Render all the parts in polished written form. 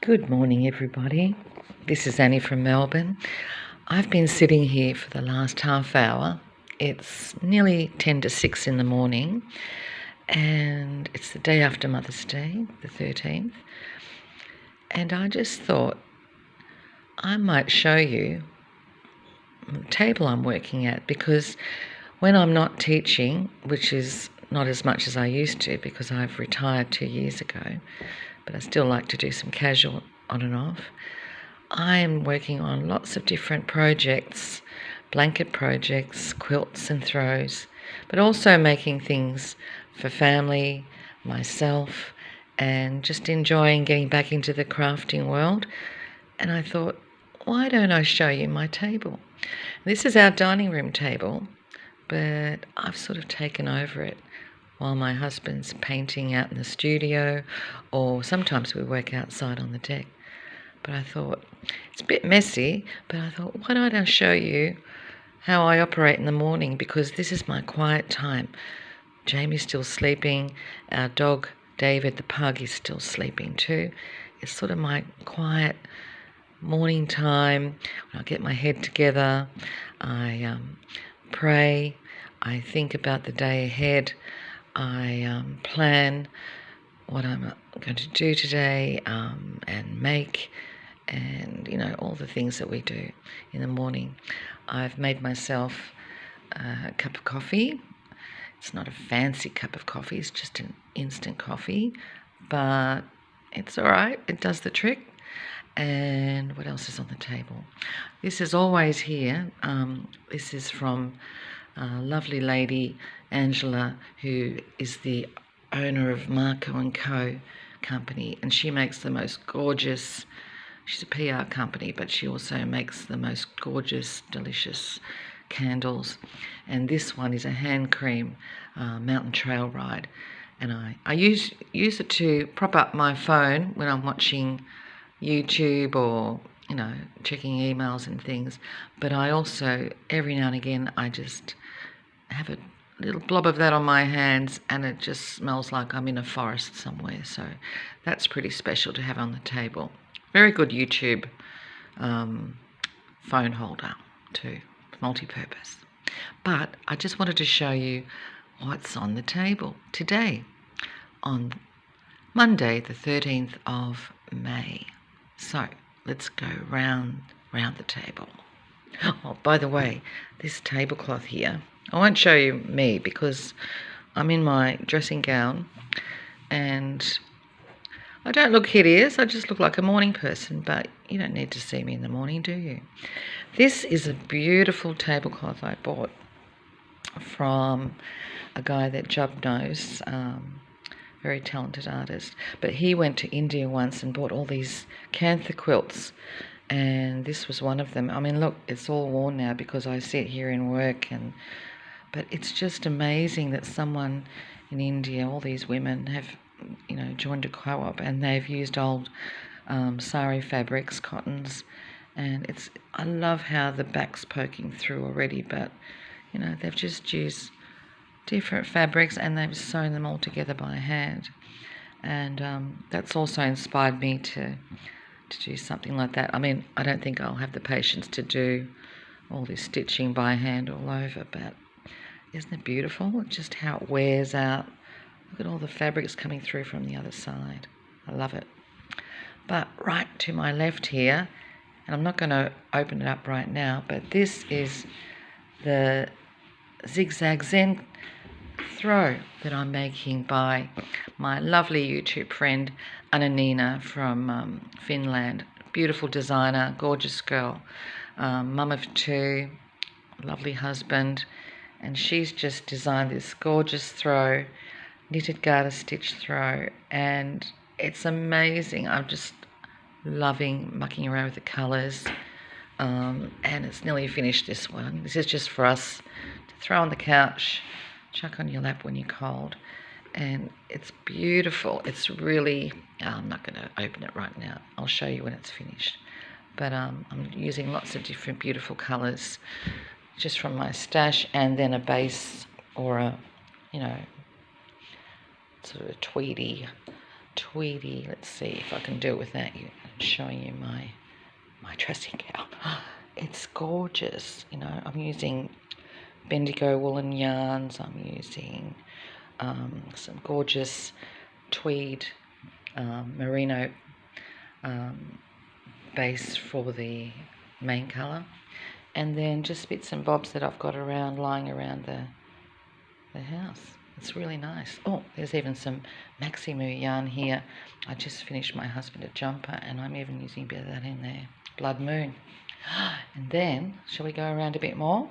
Good morning, everybody. This is Annie from Melbourne. I've been sitting here for the last half hour. It's nearly 10 to 6 in the morning, and it's the day after Mother's Day, the 13th. And I just thought I might show you the table I'm working at, because when I'm not teaching, which is not as much as I used to because I've retired 2 years ago, but I still like to do some casual on and off, I am working on lots of different projects, blanket projects, quilts and throws, but also making things for family, myself, and just enjoying getting back into the crafting world. And I thought, why don't I show you my table? This is our dining room table, but I've sort of taken over it while my husband's painting out in the studio, or sometimes we work outside on the deck. But I thought, it's a bit messy, but I thought, why don't I show you how I operate in the morning, because this is my quiet time. Jamie's still sleeping. Our dog, David, the pug, is still sleeping too. It's sort of my quiet morning time when I get my head together. I pray. I think about the day ahead. I plan what I'm going to do today and make, and all the things that we do in the morning. I've made myself a cup of coffee. It's not a fancy cup of coffee, it's just an instant coffee, but it's all right, it does the trick. And what else is on the table? This is always here. This is from a lovely lady, Angela, who is the owner of Marco & Co. company, and she makes the most gorgeous, she's a PR company, but she also makes the most gorgeous, delicious candles. And this one is a hand cream mountain trail ride, and I use it to prop up my phone when I'm watching YouTube or checking emails and things. But I also, every now and again, I just have a little blob of that on my hands, and it just smells like I'm in a forest somewhere. So that's pretty special to have on the table. Very good YouTube phone holder too, multi-purpose. But I just wanted to show you what's on the table today on Monday the 13th of May. So let's go round the table. Oh, by the way, this tablecloth here, I won't show you me because I'm in my dressing gown and I don't look hideous. I just look like a morning person, but you don't need to see me in the morning, do you? This is a beautiful tablecloth I bought from a guy that Jub knows, very talented artist, but he went to India once and bought all these Kantha quilts, and this was one of them. I mean, look, it's all worn now because I sit here in work, but it's just amazing that someone in India, all these women have joined a co-op, and they've used old sari fabrics, cottons, and I love how the back's poking through already, but they've just used different fabrics and they've sewn them all together by hand, and that's also inspired me to do something like that. I mean, I don't think I'll have the patience to do all this stitching by hand all over, but isn't it beautiful just how it wears out? Look at all the fabrics coming through from the other side. I love it. But right to my left here, and I'm not going to open it up right now, but this is the Zigzag Zen throw that I'm making by my lovely YouTube friend Ananina from Finland. Beautiful designer, gorgeous girl, mum of two, lovely husband, and she's just designed this gorgeous throw, knitted garter stitch throw, and it's amazing. I'm just loving mucking around with the colours, and it's nearly finished, this one. This is just for us to throw on the couch, chuck on your lap when you're cold, and it's beautiful. It's really, I'm not going to open it right now. I'll show you when it's finished. But I'm using lots of different beautiful colours just from my stash, and then a base or a, sort of a tweedy tweedy. Let's see if I can do it without showing you my dressing gown. It's gorgeous. You know, I'm using Bendigo woolen yarns. I'm using some gorgeous tweed merino base for the main colour, and then just bits and bobs that I've got lying around the house. It's really nice. Oh, there's even some Maximu yarn here. I just finished my husband a jumper, and I'm even using a bit of that in there. Blood Moon. And then, shall we go around a bit more?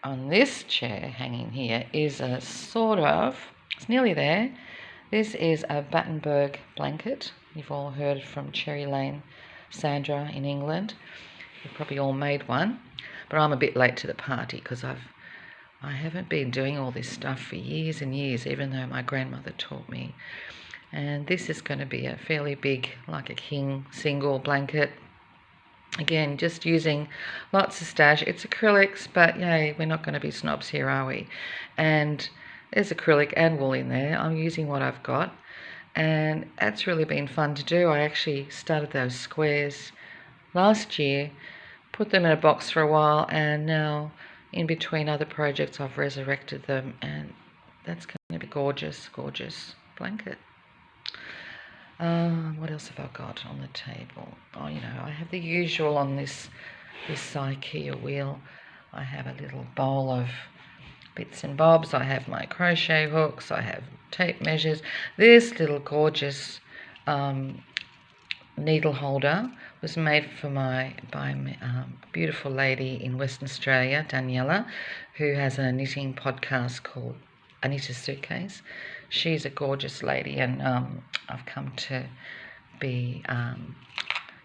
On this chair hanging here is a sort of, it's nearly there. This is a Battenberg blanket. You've all heard from Cherry Lane Sandra in England. You've probably all made one, but I'm a bit late to the party because I haven't been doing all this stuff for years and years, even though my grandmother taught me. And this is going to be a fairly big, like a king single blanket. Again, just using lots of stash. It's acrylics, but yay, we're not going to be snobs here, are we? And there's acrylic and wool in there. I'm using what I've got, and that's really been fun to do. I actually started those squares last year, put them in a box for a while, and now in between other projects I've resurrected them, and that's going to be gorgeous, gorgeous blanket. What else have I got on the table? Oh, you know, I have the usual on this IKEA wheel. I have a little bowl of bits and bobs. I have my crochet hooks. I have tape measures. This little gorgeous needle holder was made for by a beautiful lady in Western Australia, Daniela, who has a knitting podcast called Anita's Suitcase. She's a gorgeous lady, and I've come to be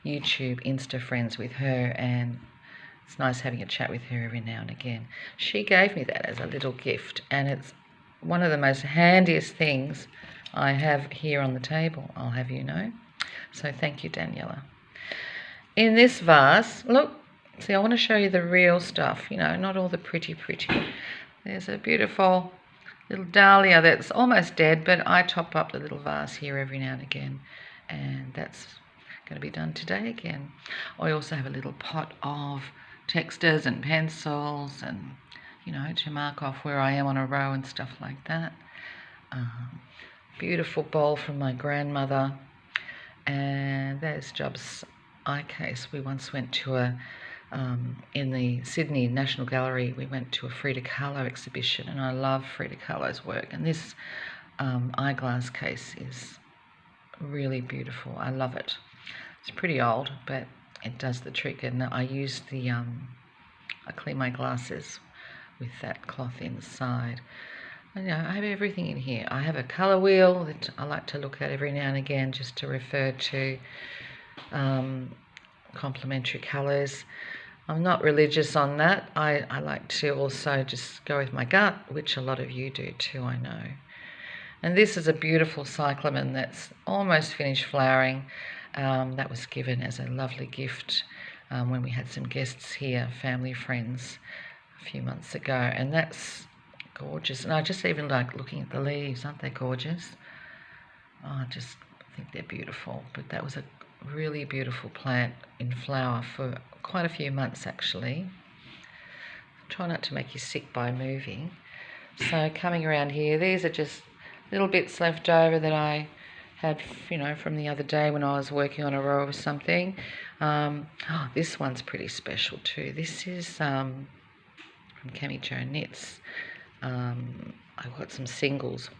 YouTube Insta friends with her, and it's nice having a chat with her every now and again. She gave me that as a little gift, and it's one of the most handiest things I have here on the table, I'll have you know. So thank you, Daniela. In this vase, look, see, I want to show you the real stuff, you know, not all the pretty. There's a beautiful little dahlia that's almost dead, but I top up the little vase here every now and again, and that's going to be done today again. I also have a little pot of textures and pencils, and, you know, to mark off where I am on a row and stuff like that. Beautiful bowl from my grandmother, and there's Job's eye case. We once went to in the Sydney National Gallery, we went to a Frida Kahlo exhibition, and I love Frida Kahlo's work, and this eyeglass case is really beautiful. I love it. It's pretty old, but it does the trick, and I use the I clean my glasses with that cloth inside. And, you know, I have everything in here. I have a colour wheel that I like to look at every now and again, just to refer to complementary colours. I'm not religious on that. I like to also just go with my gut, which a lot of you do too, I know. And this is a beautiful cyclamen that's almost finished flowering. That was given as a lovely gift when we had some guests here, family friends, a few months ago. And that's gorgeous. And I just even like looking at the leaves. Aren't they gorgeous? Oh, I just think they're beautiful. But that was a really beautiful plant in flower for quite a few months, actually. Try not to make you sick by moving. So coming around here, these are just little bits left over that I had, you know, from the other day when I was working on a row or something. This one's pretty special too. This is from Cami Jo Knits. I've got some singles,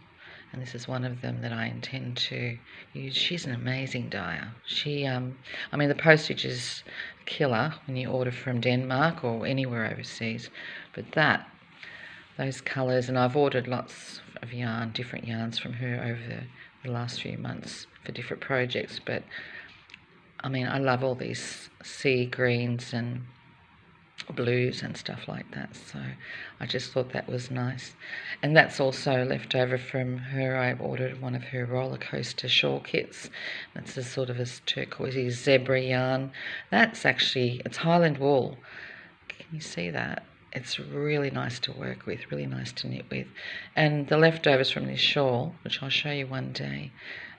and this is one of them that I intend to use. She's an amazing dyer. She, I mean, the postage is killer when you order from Denmark or anywhere overseas, but those colours, and I've ordered lots of yarn, different yarns from her over the last few months for different projects, but I mean, I love all these sea greens and blues and stuff like that, so I just thought that was nice. And that's also left over from her. I ordered one of her roller coaster shawl kits. That's a sort of a turquoisey zebra yarn. That's actually, it's Highland wool. Can you see that? It's really nice to work with, really nice to knit with. And the leftovers from this shawl, which I'll show you one day,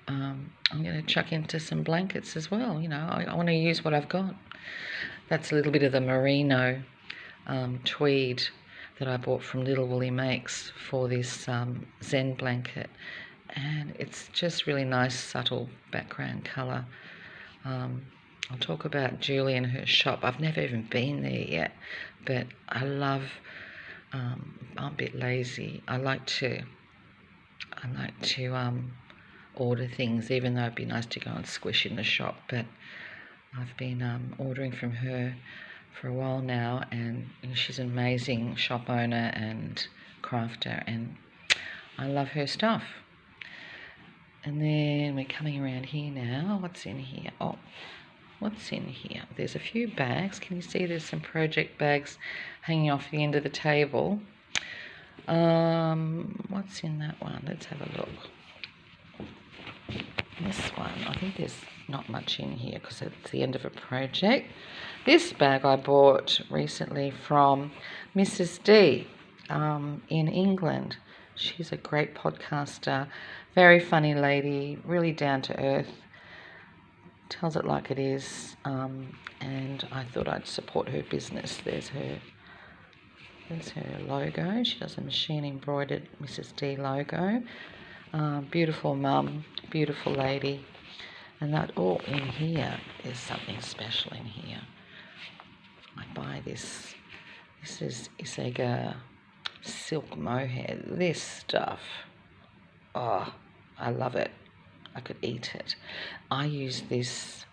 I'm going to chuck into some blankets as well. You know, I want to use what I've got. That's a little bit of the merino tweed that I bought from Little Woolly Makes for this Zen blanket, and it's just really nice, subtle background colour. I'll talk about Julie and her shop. I've never even been there yet, but I love. I'm a bit lazy. I like to order things, even though it'd be nice to go and squish in the shop. But I've been ordering from her for a while now, and she's an amazing shop owner and crafter, and I love her stuff. And then we're coming around here now. What's in here? Oh, what's in here? There's a few bags. Can you see there's some project bags hanging off the end of the table? What's in that one? Let's have a look. This one, I think there's not much in here because it's the end of a project. This bag I bought recently from Mrs. D in England. She's a great podcaster, very funny lady, really down to earth, tells it like it is, and I thought I'd support her business. There's her logo. She does a machine embroidered Mrs. D logo. Beautiful mum, beautiful lady. And that all in here is something special in here. I buy this. This is Isega silk mohair. This stuff, oh, I love it. I could eat it. I use this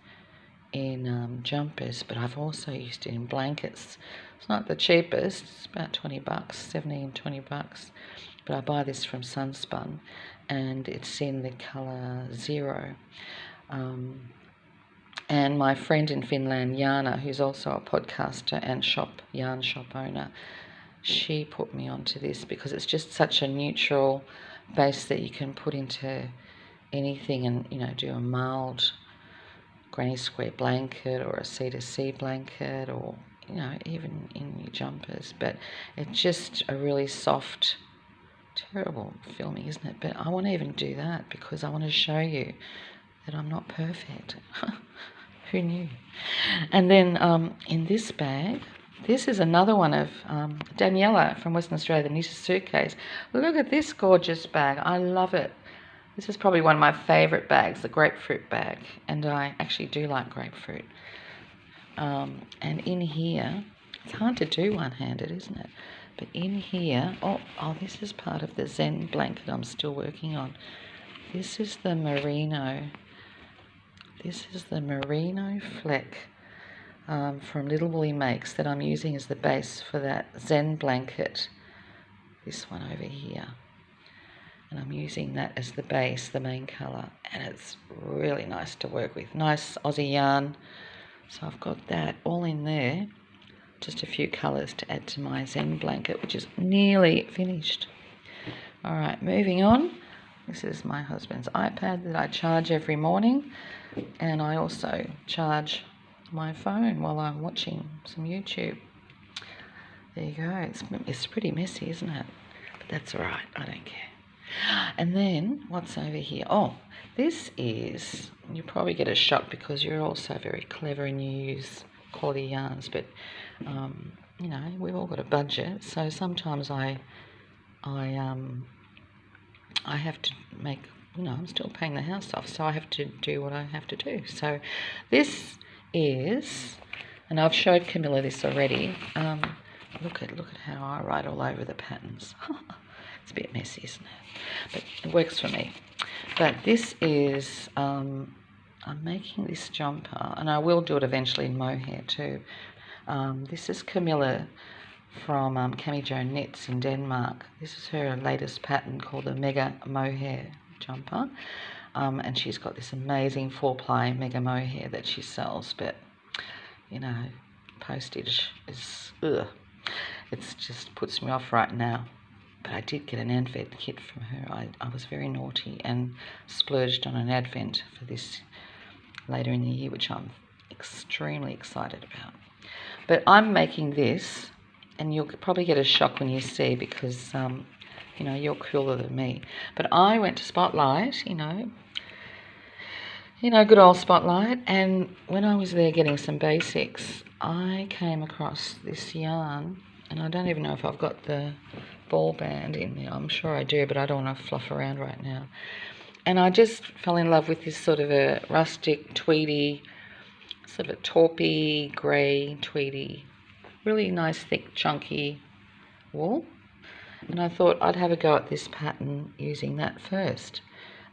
in jumpers, but I've also used it in blankets. It's not the cheapest. It's about $20, 17, $20. But I buy this from Sunspun, and it's in the colour 0. And my friend in Finland, Jana, who's also a podcaster and yarn shop owner, she put me onto this because it's just such a neutral base that you can put into anything and, you know, do a mild granny square blanket or a C2C blanket, or, you know, even in your jumpers. But it's just a really soft, terrible filming, isn't it? But I want to even do that because I want to show you that I'm not perfect. Who knew? And then in this bag, this is another one of Daniela from Western Australia, the Knitted Suitcase. Look at this gorgeous bag. I love it. This is probably one of my favourite bags, the grapefruit bag, and I actually do like grapefruit. And in here, it's hard to do one-handed, isn't it? But in here, oh, this is part of the Zen blanket I'm still working on. This is the merino. This is the merino fleck from Little Woolly Makes that I'm using as the base for that Zen blanket. This one over here. And I'm using that as the base, the main colour, and it's really nice to work with. Nice Aussie yarn. So I've got that all in there. Just a few colours to add to my Zen blanket, which is nearly finished. All right, moving on. This is my husband's iPad that I charge every morning, and I also charge my phone while I'm watching some YouTube. There you go. It's pretty messy, isn't it? But that's all right. I don't care. And then what's over here? Oh, this is, you probably get a shock because you're also very clever and you use quality yarns, but you know, we've all got a budget, so sometimes I have to make, you know, I'm still paying the house off, so I have to do what I have to do. So this is, and I've showed Camilla this already. Look at how I write all over the patterns. It's a bit messy, isn't it? But it works for me. But this is, I'm making this jumper, and I will do it eventually in mohair too. This is Camilla from Cami Jo Knits in Denmark. This is her latest pattern called the Mega Mohair jumper. And she's got this amazing 4-ply Mega Mohair that she sells, but, you know, postage is, ugh. It just puts me off right now. But I did get an Advent kit from her. I was very naughty and splurged on an Advent for this later in the year, which I'm extremely excited about. But I'm making this, and you'll probably get a shock when you see, because, you know, you're cooler than me. But I went to Spotlight, you know, Good old Spotlight. And when I was there getting some basics, I came across this yarn, and I don't even know if I've got the ball band in there. I'm sure I do, but I don't want to fluff around right now. And I just fell in love with this sort of a rustic, tweedy, sort of a taupey, grey, tweedy, really nice, thick, chunky wool. And I thought I'd have a go at this pattern using that first.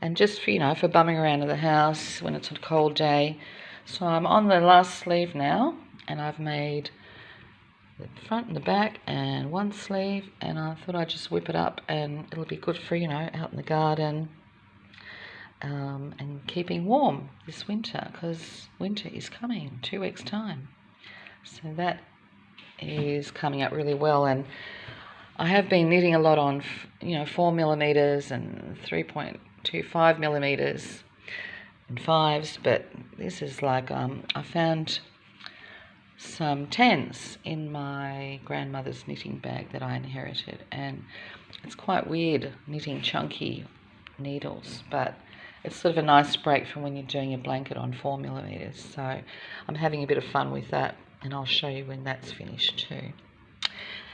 And just for bumming around in the house when it's a cold day. So I'm on the last sleeve now, and I've made the front and the back and one sleeve, and I thought I'd just whip it up, and it'll be good for, out in the garden, and keeping warm this winter, because winter is coming 2 weeks' time. So that is coming up really well, and I have been knitting a lot on 4mm and 3.25mm and 5s, but this is like I found some 10s in my grandmother's knitting bag that I inherited, and it's quite weird knitting chunky needles, but it's sort of a nice break from when you're doing a blanket on 4mm. So I'm having a bit of fun with that, and I'll show you when that's finished too.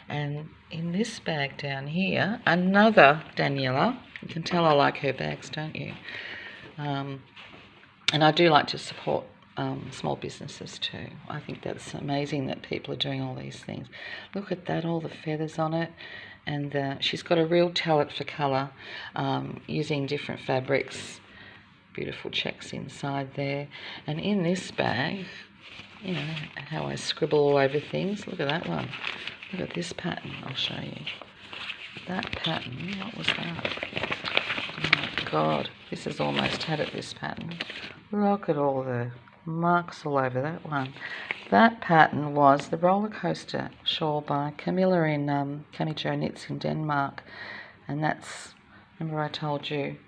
And in this bag down here, another Daniela. You can tell I like her bags, don't you? And I do like to support small businesses too. I think that's amazing that people are doing all these things. Look at that, all the feathers on it. And she's got a real talent for colour, using different fabrics. Beautiful checks inside there. And in this bag, how I scribble all over things. Look at that one. Look at this pattern. I'll show you. That pattern, what was that? Oh my God, this has almost had it, this pattern. Look at all the marks all over that one. That pattern was the roller coaster shawl by Camilla in Cami Jo Knits in Denmark. And that's, remember I told you,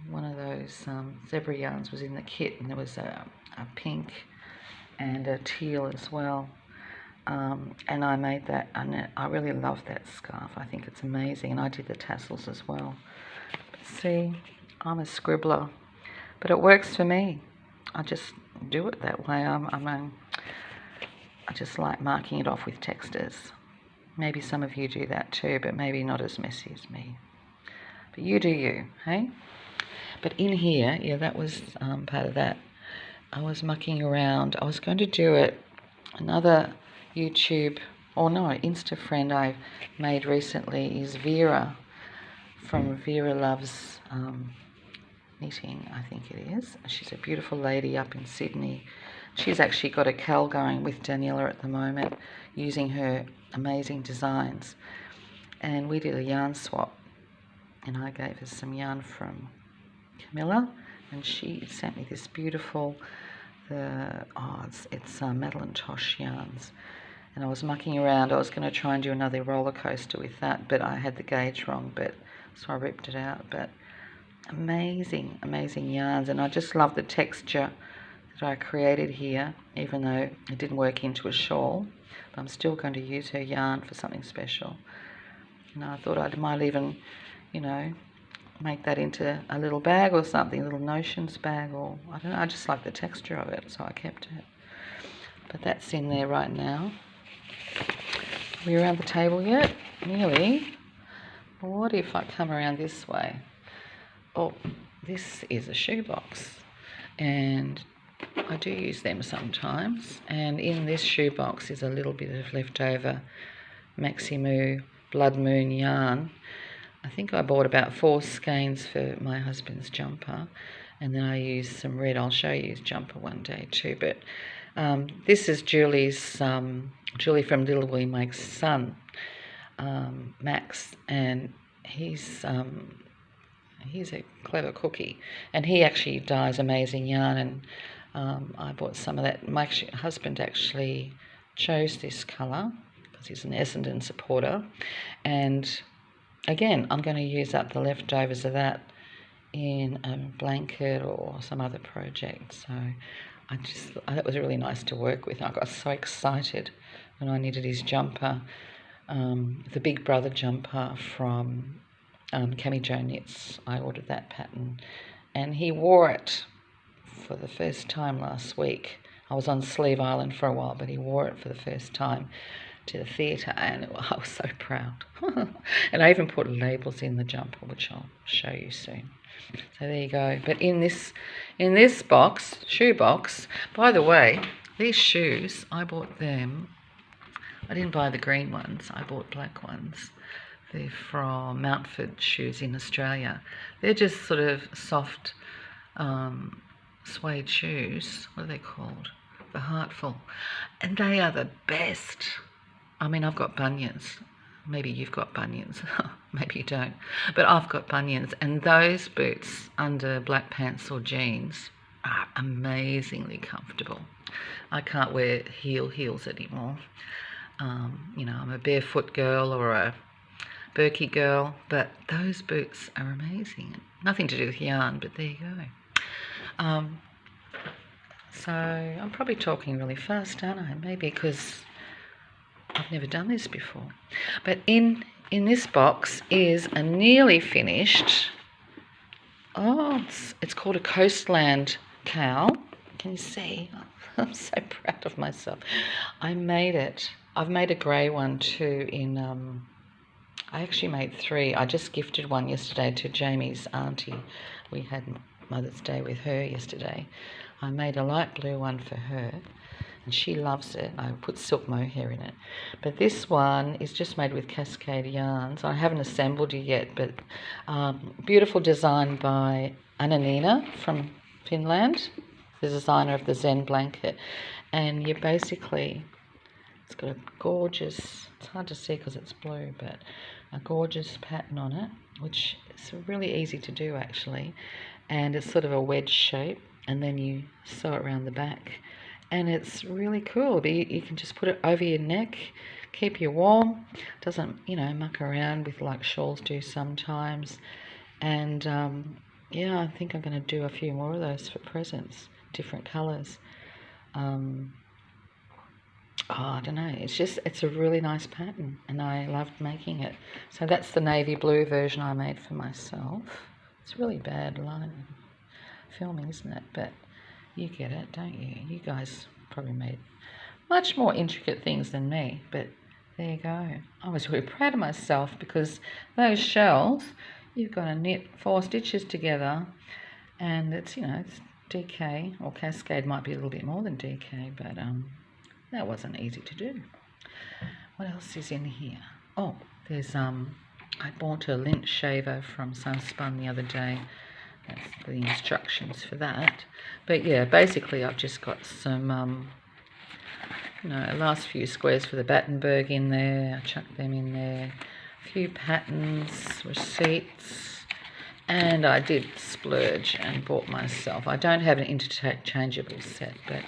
one of those zebra yarns was in the kit, and there was a pink and a teal as well. And I made that, and I really love that scarf. I think it's amazing, and I did the tassels as well. But see, I'm a scribbler, but it works for me. I just do it that way. I just like marking it off with texters. Maybe some of you do that too, but maybe not as messy as me. But you do you, hey? But in here, yeah, that was part of that. I was mucking around. I was going to do it. Another Insta friend I made recently is Vera from Vera Loves Knitting, I think it is. She's a beautiful lady up in Sydney. She's actually got a cal going with Daniela at the moment, using her amazing designs. And we did a yarn swap, and I gave her some yarn from Camilla, and she sent me this beautiful, it's Madeline Tosh yarns. And I was mucking around. I was going to try and do another roller coaster with that, but I had the gauge wrong, so I ripped it out. But amazing, amazing yarns, and I just love the texture that I created here, even though it didn't work into a shawl. But I'm still going to use her yarn for something special. And I thought I might even, make that into a little bag or something, a little notions bag, or I don't know, I just like the texture of it, so I kept it. But that's in there right now. Are we around the table yet? Nearly. What if I come around this way? Oh, this is a shoebox, and I do use them sometimes. And in this shoebox is a little bit of leftover Maximoo Blood Moon yarn. I think I bought about 4 skeins for my husband's jumper, and then I used some red. I'll show you his jumper one day too. But this is Julie from Little Willie Make's son, Max, and he's a clever cookie, and he actually dyes amazing yarn, and I bought some of that. My husband actually chose this colour because he's an Essendon supporter, and again, I'm going to use up the leftovers of that in a blanket or some other project. So that was really nice to work with. I got so excited when I knitted his jumper, the Big Brother jumper from Cami Jo Knits. I ordered that pattern, and he wore it for the first time last week. I was on Sleeve Island for a while, but he wore it for the first time to the theatre, and I was so proud. And I even put labels in the jumper, which I'll show you soon. So there you go. But in this box, shoe box, by the way, these shoes, I bought them. I didn't buy the green ones, I bought black ones. They're from Mountford Shoes in Australia. They're just sort of soft suede shoes. What are they called? The Heartful. And they are the best. I mean, I've got bunions. Maybe you've got bunions. Maybe you don't. But I've got bunions. And those boots under black pants or jeans are amazingly comfortable. I can't wear heels anymore. You know, I'm a barefoot girl or a Berkey girl, but those boots are amazing. Nothing to do with yarn, but there you go. So I'm probably talking really fast, aren't I? Maybe because I've never done this before. But in this box is a nearly finished, it's called a Coastland cowl. Can you see? I'm so proud of myself. I made it. I've made a grey one too I actually made 3. I just gifted one yesterday to Jamie's auntie. We had Mother's Day with her yesterday. I made a light blue one for her, and she loves it. I put silk mohair in it. But this one is just made with Cascade yarns. I haven't assembled it yet, but beautiful design by Anna-Nina from Finland, the designer of the Zen blanket. And you basically, it's got a gorgeous, it's hard to see because it's blue, but a gorgeous pattern on it, which is really easy to do actually. And it's sort of a wedge shape, and then you sew it around the back. And it's really cool. But you can just put it over your neck, keep you warm. Doesn't, you know, muck around with like shawls do sometimes. And yeah, I think I'm going to do a few more of those for presents, different colours. I don't know, it's a really nice pattern, and I loved making it. So that's the navy blue version I made for myself. It's really bad line filming, isn't it? But you get it, don't you? You guys probably made much more intricate things than me, but there you go. I was really proud of myself because those shells, you've got to knit 4 stitches together, and it's, you know, it's DK, or Cascade might be a little bit more than DK, but that wasn't easy to do. What else is in here? Oh, there's I bought a lint shaver from Sunspun the other day. That's the instructions for that. But yeah, basically I've just got some you know, last few squares for the Battenberg in there. I chucked them in there. A few patterns, receipts, and I did splurge and bought myself. I don't have an interchangeable set, but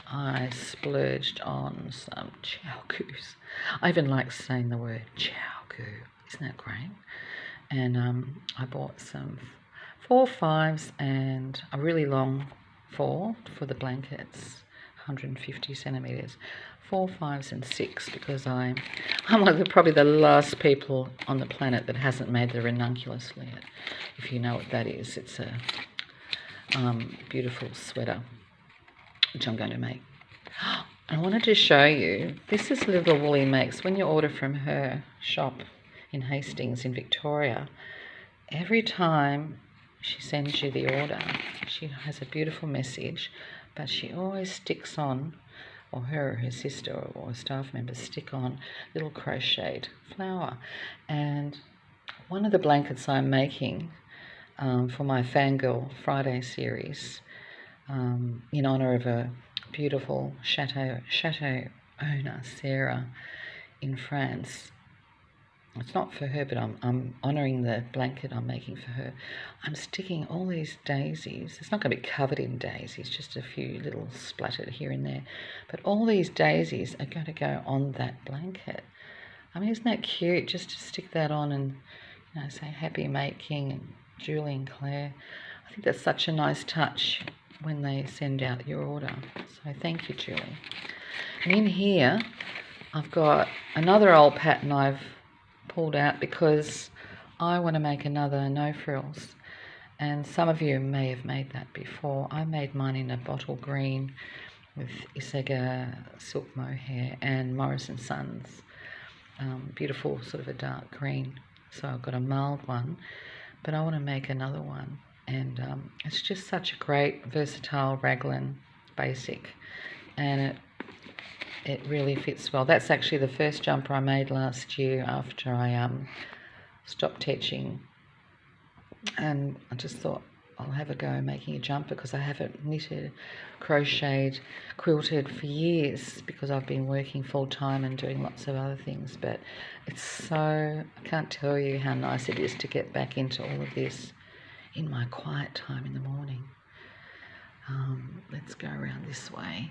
I splurged on some chowgoos. I even like saying the word chowgoo. Isn't that great? And I bought some 4 5s and a really long 4 for the blankets, 150 centimetres. 4 5s and 6 because I'm one of probably the last people on the planet that hasn't made the ranunculus yet. If you know what that is, it's a beautiful sweater, which I'm going to make. I wanted to show you, this is Little Woolly makes. When you order from her shop in Hastings in Victoria, every time she sends you the order, she has a beautiful message, but she always sticks on, or her sister or a staff member stick on little crocheted flower. And one of the blankets I'm making for my Fangirl Friday series, in honour of a beautiful chateau owner, Sarah, in France. It's not for her, but I'm honouring the blanket I'm making for her. I'm sticking all these daisies. It's not going to be covered in daisies, just a few little splattered here and there. But all these daisies are going to go on that blanket. I mean, isn't that cute? Just to stick that on and, you know, say happy making and Julie and Claire. I think that's such a nice touch when they send out your order. So thank you, Julie. And in here, I've got another old pattern I've pulled out because I want to make another no frills. And some of you may have made that before. I made mine in a bottle green with Isega silk mohair and Morris & Sons. Beautiful sort of a dark green. So I've got a mild one, but I want to make another one. And it's just such a great, versatile raglan basic. And it really fits well. That's actually the first jumper I made last year after I stopped teaching. And I just thought I'll have a go making a jumper because I haven't knitted, crocheted, quilted for years because I've been working full time and doing lots of other things. But it's so, I can't tell you how nice it is to get back into all of this in my quiet time in the morning. Let's go around this way.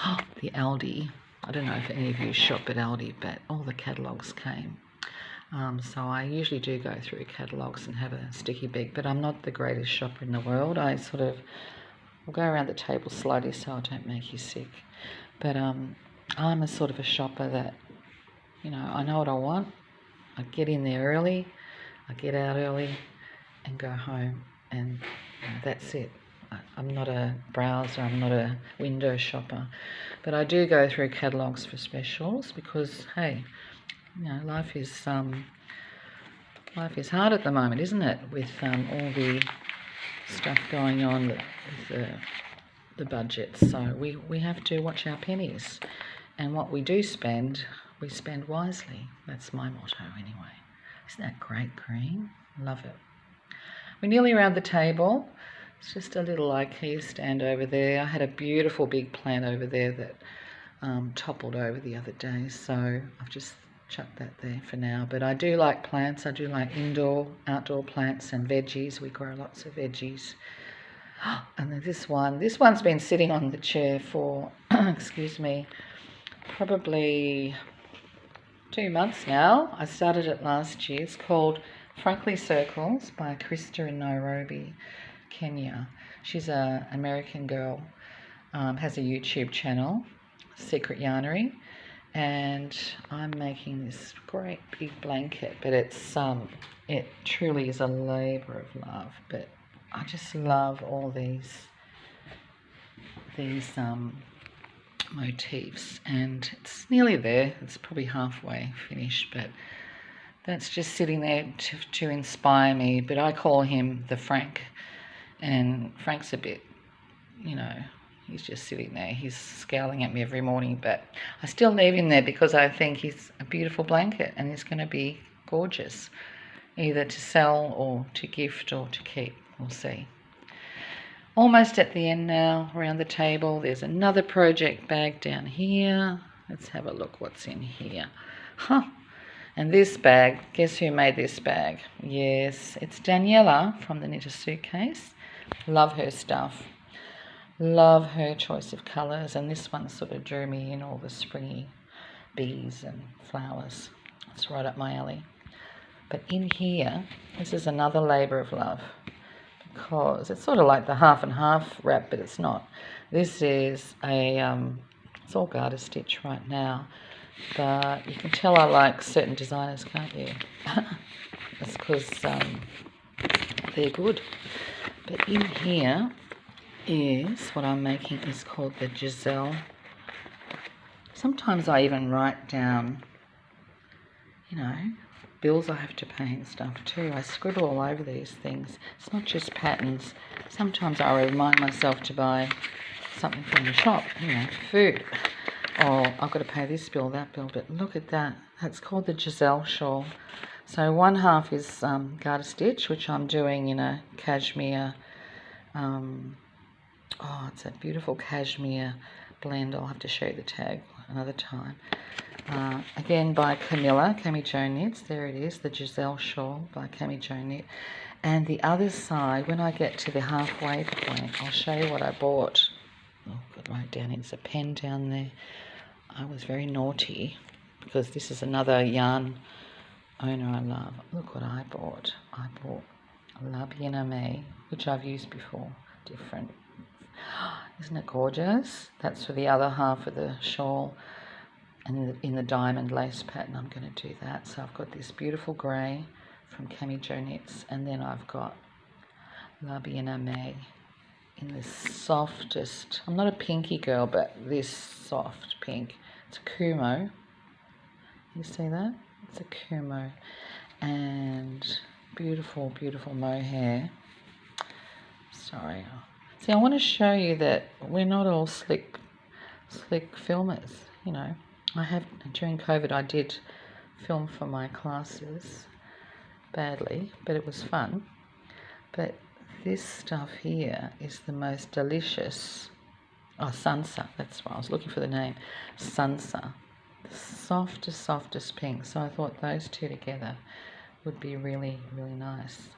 Oh, the Aldi. I don't know if any of you shop at Aldi, but all the catalogues came. So I usually do go through catalogues and have a sticky beak, but I'm not the greatest shopper in the world. I sort of will go around the table slowly so I don't make you sick. But I'm a sort of a shopper that, you know, I know what I want. I get in there early, I get out early and go home, and you know, that's it. I'm not a browser, I'm not a window shopper, but I do go through catalogues for specials because, hey, you know, life is hard at the moment, isn't it? With all the stuff going on with the budget. So we have to watch our pennies, and what we do spend, we spend wisely. That's my motto anyway. Isn't that great green? Love it. We're nearly around the table. It's just a little IKEA stand over there. I had a beautiful big plant over there that toppled over the other day, so I've just chuck that there for now. But I do like plants. I do like indoor, outdoor plants and veggies. We grow lots of veggies. And then this one's been sitting on the chair for, excuse me, probably 2 months now. I started it last year. It's called Frankly Circles by Krista in Nairobi, Kenya. She's an American girl, has a YouTube channel, Secret Yarnery. And I'm making this great big blanket, but it truly is a labour of love. But I just love all these motifs, and it's nearly there. It's probably halfway finished, but that's just sitting there to inspire me. But I call him the Frank, and Frank's a bit, you know, he's just sitting there. He's scowling at me every morning, but I still leave him there because I think he's a beautiful blanket and he's going to be gorgeous, either to sell or to gift or to keep. We'll see. Almost at the end now, around the table. There's another project bag down here. Let's have a look what's in here. And this bag, guess who made this bag? Yes, it's Daniela from the Knit A Suitcase. Love her stuff. Love her choice of colours, and this one sort of drew me in, all the springy bees and flowers. It's right up my alley. But in here, this is another labour of love because it's sort of like the half and half wrap, but it's not. This is it's all garter stitch right now, but you can tell I like certain designers, can't you? That's because they're good. But in here is what I'm making is called the Giselle. Sometimes I even write down, you know, bills I have to pay and stuff too. I scribble all over these things. It's not just patterns. Sometimes I remind myself to buy something from the shop, you know, food. Or I've got to pay this bill, that bill. But look at that. That's called the Giselle shawl. So one half is garter stitch, which I'm doing in a cashmere. It's a beautiful cashmere blend. I'll have to show you the tag another time. Again by Cami Jo Knits. There it is, the Giselle shawl by Cami Jo Knit. And the other side, when I get to the halfway point, I'll show you what I bought. Oh, got right down. There's a pen down there. I was very naughty because this is another yarn owner I love. Look what I bought. I bought La Bien-Aimée, which I've used before. Different. Isn't it gorgeous? That's for the other half of the shawl, and in the diamond lace pattern I'm going to do that. So I've got this beautiful grey from Cami Jo Knits, and then I've got La Bien Aimée in this softest, I'm not a pinky girl, but this soft pink. It's a Kumo. You see that? It's a Kumo. And beautiful, beautiful mohair. Sorry. See, I want to show you that we're not all slick filmers, you know. During COVID, I did film for my classes badly, but it was fun. But this stuff here is the most delicious. Oh, Sansa, that's what I was looking for the name. Sansa. The softest pink. So I thought those two together would be really, really nice.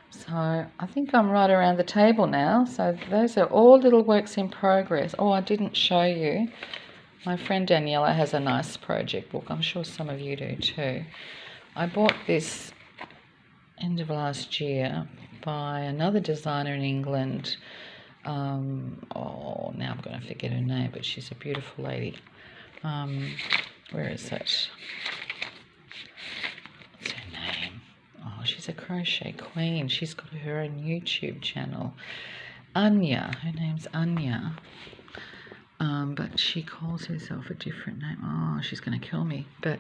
So I think I'm right around the table now. So those are all little works in progress. Oh, I didn't show you. My friend Daniela has a nice project book. I'm sure some of you do too. I bought this end of last year by another designer in England. Now I'm going to forget her name, but she's a beautiful lady. Where is it? What's her name? Oh, she's a crochet queen. She's got her own YouTube channel. Anya. Her name's Anya. But she calls herself a different name. Oh, she's going to kill me. But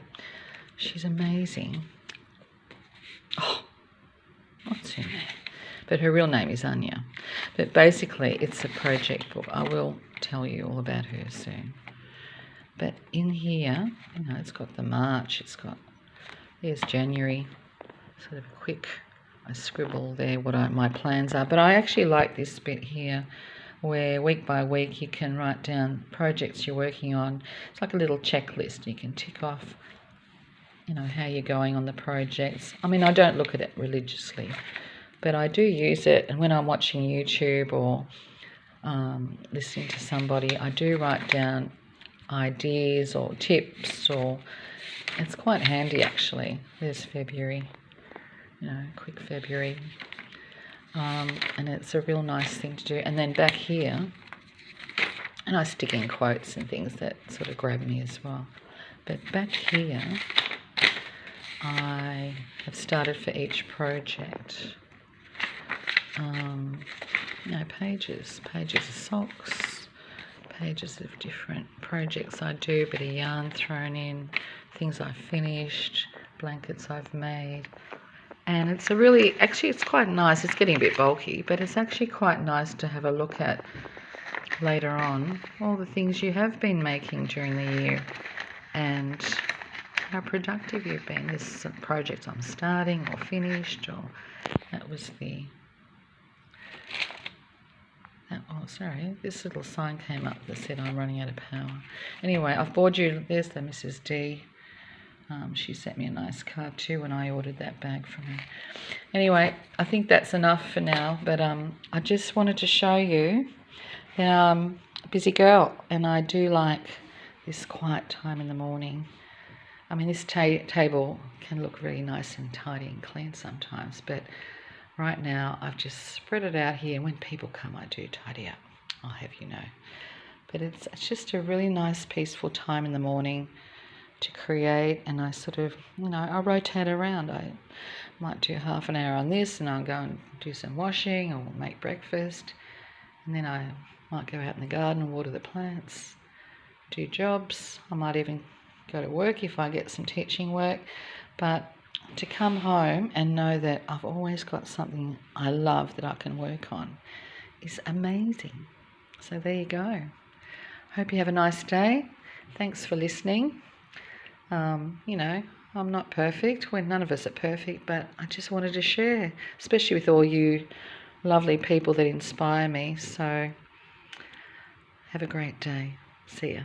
she's amazing. Oh, what's her name? But her real name is Anya. But basically, it's a project book. I will tell you all about her soon. But in here, you know, it's got the March. There's January. Sort of a quick, I scribble there what my plans are. But I actually like this bit here, where week by week you can write down projects you're working on. It's like a little checklist. You can tick off, you know, how you're going on the projects. I mean, I don't look at it religiously, but I do use it. And when I'm watching YouTube or listening to somebody, I do write down ideas or tips, or it's quite handy actually. There's February, you know, quick February. And it's a real nice thing to do. And then back here, and I stick in quotes and things that sort of grab me as well. But back here, I have started for each project, you know, pages of socks, pages of different projects I do, bit of yarn thrown in, things I've finished, blankets I've made. And it's it's quite nice. It's getting a bit bulky, but it's actually quite nice to have a look at later on, all the things you have been making during the year and how productive you've been. There's some projects I'm starting or finished, or this little sign came up that said I'm running out of power. Anyway, I've bored you. There's the Mrs. D. She sent me a nice card too when I ordered that bag from her. Anyway, I think that's enough for now, but I just wanted to show you that I'm a busy girl and I do like this quiet time in the morning. I mean, this table can look really nice and tidy and clean sometimes, but right now I've just spread it out here. When people come, I do tidy up, I'll have you know. But it's just a really nice, peaceful time in the morning to create, and I sort of, you know, I rotate around. I might do half an hour on this and I'll go and do some washing or make breakfast, and then I might go out in the garden and water the plants, do jobs. I might even go to work if I get some teaching work. But to come home and know that I've always got something I love that I can work on is amazing. So there you go. Hope you have a nice day. Thanks for listening. You know, I'm not perfect. None of us are perfect, but I just wanted to share, especially with all you lovely people that inspire me. So have a great day. See ya.